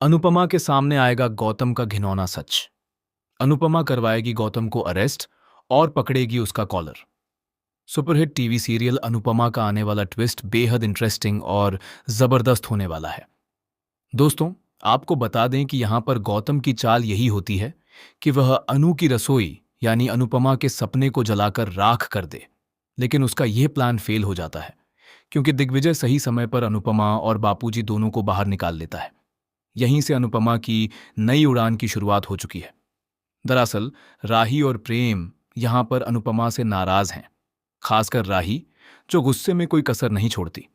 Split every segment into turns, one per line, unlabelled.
अनुपमा के सामने आएगा गौतम का घिनौना सच। अनुपमा करवाएगी गौतम को अरेस्ट और पकड़ेगी उसका collar. Superhit TV serial Anupamaa का आने वाला ट्विस्ट बेहद इंटरेस्टिंग और जबरदस्त होने वाला है। दोस्तों, आपको बता दें कि यहां पर गौतम की चाल यही होती है कि वह अनु की रसोई यानी अनुपमा के सपने को जलाकर राख कर दे। लेकिन उसका यह प्लान फेल हो जाता है क्योंकि दिग्विजय सही समय पर अनुपमा और बापूजी दोनों को बाहर निकाल लेता है। यहीं से अनुपमा की नई उड़ान की शुरुआत हो चुकी है। दरअसल राही और प्रेम यहां पर अनुपमा से नाराज हैं, खासकर राही, जो गुस्से में कोई कसर नहीं छोड़ती।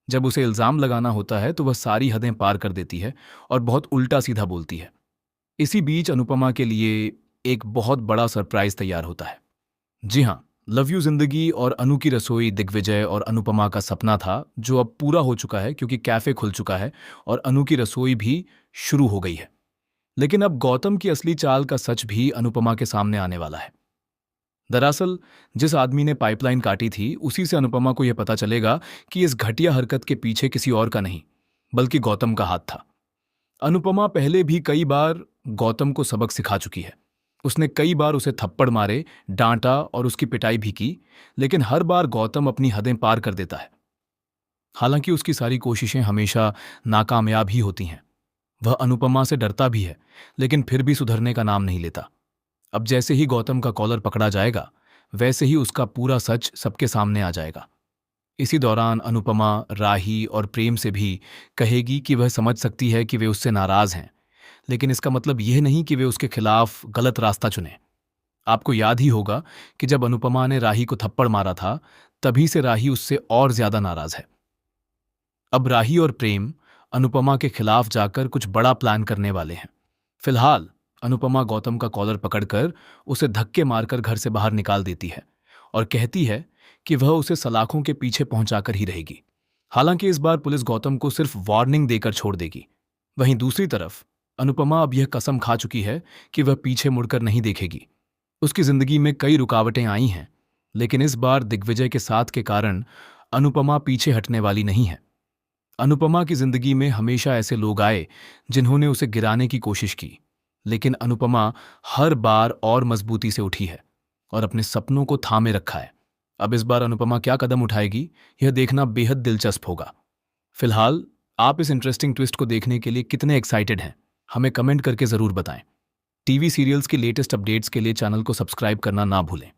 जब उसे इल्जाम लगाना होता है तो वह सारी हदें पार कर देती है और बहुत उल्टा सीधा बोलती है। इसी बीच अनुपमा के लिए एक बहुत बड़ा सरप्राइज तैयार होता है। जी हाँ, लव यू जिंदगी और अनु की रसोई दिग्विजय और अनुपमा का सपना था, जो अब पूरा हो चुका है क्योंकि कैफे खुल चुका है और अनु की रसोई भी शुरू हो गई है। लेकिन अब गौतम की असली चाल का सच भी अनुपमा के सामने आने वाला है। दरअसल जिस आदमी ने पाइपलाइन काटी थी, उसी से अनुपमा को यह पता चलेगा कि इस घटिया हरकत के पीछे किसी और का नहीं बल्कि गौतम का हाथ था। अनुपमा पहले भी कई बार गौतम को सबक सिखा चुकी है। उसने कई बार उसे थप्पड़ मारे, डांटा और उसकी पिटाई भी की, लेकिन हर बार गौतम अपनी हदें पार कर देता है। हालांकि उसकी सारी कोशिशें हमेशा नाकामयाब ही होती हैं। वह अनुपमा से डरता भी है, लेकिन फिर भी सुधरने का नाम नहीं लेता। अब जैसे ही गौतम का कॉलर पकड़ा जाएगा, वैसे ही उसका पूरा सच सबके सामने आ जाएगा। इसी दौरान अनुपमा राही और प्रेम से भी कहेगी कि वह समझ सकती है कि वे उससे नाराज हैं, लेकिन इसका मतलब यह नहीं कि वे उसके खिलाफ गलत रास्ता चुने। आपको याद ही होगा कि जब अनुपमा ने राही को थप्पड़ मारा था, तभी से राही उससे और ज्यादा नाराज है। अब राही और प्रेम अनुपमा के खिलाफ जाकर कुछ बड़ा प्लान करने वाले हैं। फिलहाल अनुपमा गौतम का कॉलर पकड़कर उसे धक्के मारकर घर से बाहर निकाल देती है और कहती है कि वह उसे सलाखों के पीछे पहुंचाकर ही रहेगी। हालांकि इस बार पुलिस गौतम को सिर्फ वार्निंग देकर छोड़ देगी। वहीं दूसरी तरफ अनुपमा अब यह कसम खा चुकी है कि वह पीछे मुड़कर नहीं देखेगी। उसकी जिंदगी में कई रुकावटें आई हैं, लेकिन इस बार दिग्विजय के साथ के कारण अनुपमा पीछे हटने वाली नहीं है। अनुपमा की जिंदगी में हमेशा ऐसे लोग आए जिन्होंने उसे गिराने की कोशिश की, लेकिन अनुपमा हर बार और मजबूती से उठी है और अपने सपनों को थामे रखा है। अब इस बार अनुपमा क्या कदम उठाएगी, यह देखना बेहद दिलचस्प होगा। फिलहाल आप इस इंटरेस्टिंग ट्विस्ट को देखने के लिए कितने एक्साइटेड हैं, हमें कमेंट करके जरूर बताएं। टीवी सीरियल्स की लेटेस्ट अपडेट्स के लिए चैनल को सब्सक्राइब करना ना भूलें।